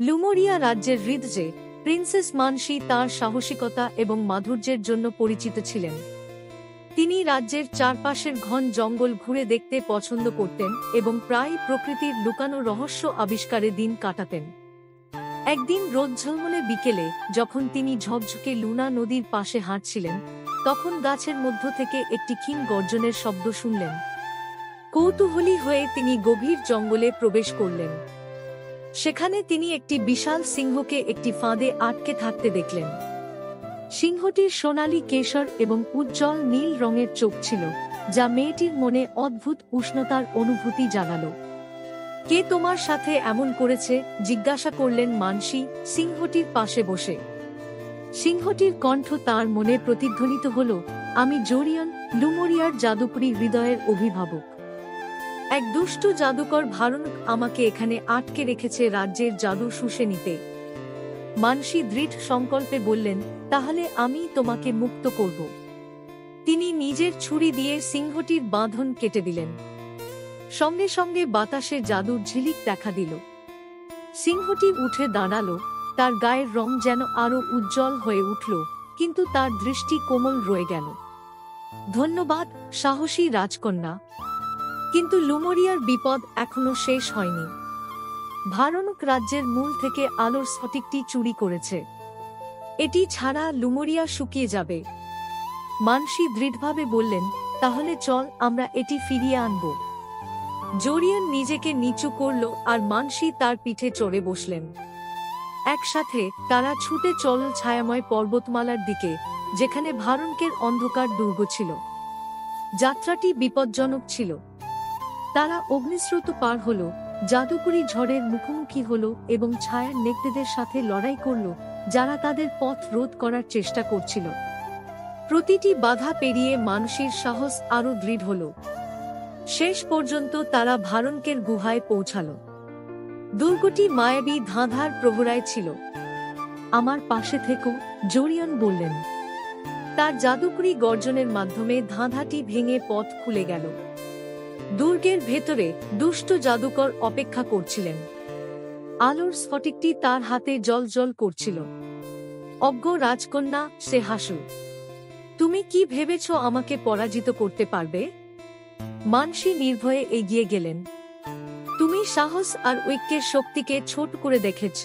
লুমোরিয়া রাজ্যের হৃদয়ে প্রিন্সেস মানসি তার সাহসিকতা এবং মাধুর্যের জন্য পরিচিত ছিলেন। তিনি রাজ্যের চারপাশের ঘন জঙ্গল ঘুরে দেখতে পছন্দ করতেন এবং প্রায়ই প্রকৃতির লুকানো রহস্য আবিষ্কারে দিন কাটাতেন। একদিন রোদঝলমলে বিকেলে যখন তিনি ঝকঝকে লুনা নদীর পাশে হাঁটছিলেন, তখন গাছের মধ্য থেকে একটি ক্ষীণ গর্জনের শব্দ শুনলেন। কৌতূহলী হয়ে তিনি গভীর জঙ্গলে প্রবেশ করলেন। সেখানে তিনি একটি বিশাল সিংহকে একটি ফাঁদে আটকে থাকতে দেখলেন। সিংহটির সোনালী কেশর এবং উজ্জ্বল নীল রঙের চোখ ছিল, যা মেয়েটির মনে অদ্ভুত উষ্ণতার অনুভূতি জাগাল। কে তোমার সাথে এমন করেছে? জিজ্ঞাসা করলেন মানসি সিংহটির পাশে বসে। সিংহটির কণ্ঠ তার মনে প্রতিধ্বনিত হল, আমি জোরিয়ন, লুমোরিয়ার জাদুকরী হৃদয়ের অভিভাবক। এক দুষ্ট জাদুকর ভারণক আমাকে এখানে আটকে রেখেছে রাজ্যের জাদু শুষে নিতে। মানসি দৃঢ় সংকল্পে বললেন, তাহলে আমি তোমাকে মুক্ত করব। তিনি নিজের ছুরি দিয়ে সিংহটির বাঁধন কেটে দিলেন। সঙ্গে সঙ্গে বাতাসে জাদুর ঝিলিক দেখা দিল। সিংহটি উঠে দাঁড়ালো, তার গায়ের রং যেন আরো উজ্জ্বল হয়ে উঠল, কিন্তু তার দৃষ্টি কোমল রয়ে গেল। ধন্যবাদ, সাহসী রাজকন্যা। কিন্তু লুমোরিয়ার বিপদ এখনো শেষ হয়নি। ভারণক রাজ্যের মূল থেকে আলোর স্ফটিকটি চুরি করেছে। এটি ছাড়া লুমোরিয়া শুকিয়ে যাবে। মানসি দৃঢ়ভাবে বললেন, তাহলে চল আমরা এটি ফিরিয়ে আনব। জোরিয়ন নিজেকে নিচু করল আর মানসি তার পিঠে চড়ে বসলেন। একসাথে তারা ছুটে চলল ছায়াময় পর্বতমালার দিকে, যেখানে ভারণকের অন্ধকার দুর্গ ছিল। যাত্রাটি বিপজ্জনক ছিল। তারা অগ্নিস্রোত পার হল, জাদুকরী ঝড়ের মুখোমুখি হল এবং ছায়ার নেকড়েদের সাথে লড়াই করল, যারা তাদের পথ রোধ করার চেষ্টা করছিল। প্রতিটি বাধা পেরিয়ে মানসির সাহস আরো দৃঢ় হল। শেষ পর্যন্ত তারা ভারণকের গুহায় পৌঁছাল। দুর্গটি মায়াবী ধাঁধার প্রহরায় ছিল। আমার পাশে থেকো, জোরিয়ন বললেন। তার জাদুকরী গর্জনের মাধ্যমে ধাঁধাটি ভেঙে পথ খুলে গেল। দুর্গের ভেতরে দুষ্ট জাদুকর অপেক্ষা করছিলেন। আলোর স্ফটিকটি তার হাতে জ্বলজ্বল করছিল। অজ্ঞ রাজকন্যা, সে হাসল। তুমি কি ভেবেছ আমাকে পরাজিত করতে পারবে? মানসি নির্ভয়ে এগিয়ে গেলেন। তুমি সাহস আর ঐক্যের শক্তিকে ছোট করে দেখেছ।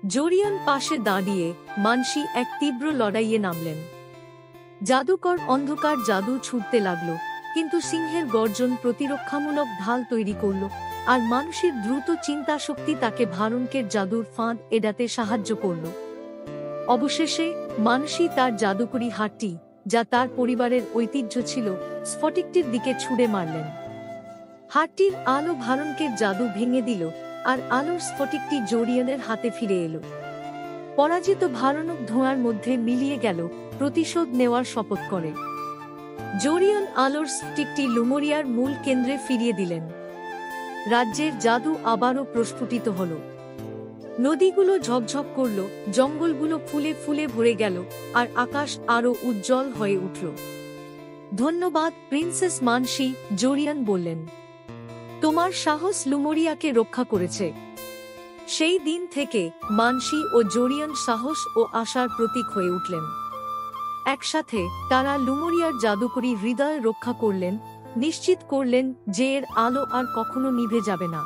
জোরিয়ন পাশে দাঁড়িয়ে মানসি এক তীব্র লড়াইয়ে নামলেন। জাদুকর অন্ধকার জাদু ছুটতে লাগল, কিন্তু সিংহের গর্জন প্রতিরক্ষামূলক ঢাল তৈরি করল, আর মানুষের দ্রুত চিন্তা শক্তি তাকে ভারণকের জাদুর ফাঁদ এড়াতে সাহায্য করল। অবশেষে মানসি তার জাদুকরী হাতটি, যা তার পরিবারের ঐতিহ্য ছিল, স্ফটিকটির দিকে ছুঁড়ে মারলেন। হাতটির আলো ভারণকের জাদু ভেঙে দিল, আর আলোর স্ফটিকটি জোরিয়নের হাতে ফিরে এলো। পরাজিত ভারণক ধোঁয়ার মধ্যে মিলিয়ে গেল, প্রতিশোধ নেওয়ার শপথ করে। জোরিয়ন আলোর স্ফটিকটি লুমোরিয়ার মূল কেন্দ্রে ফিরিয়ে দিলেন। রাজ্যের জাদু আবারও প্রস্ফুটিত হল। নদীগুলো ঝকঝক করল, জঙ্গলগুলো ফুলে ফুলে ভরে গেল, আর আকাশ আরো উজ্জ্বল হয়ে উঠল। ধন্যবাদ প্রিন্সেস মানসি, জোরিয়ন বললেন। তোমার সাহস লুমোরিয়াকে রক্ষা করেছে। সেই দিন থেকে মানসি ও জোরিয়ন সাহস ও আশার প্রতীক হয়ে উঠলেন। একসাথে তারা লুমোরিয়ার জাদুকরী হৃদয় রক্ষা করলেন, নিশ্চিত করলেন যে এর আলো আর কখনো নিভে যাবে না।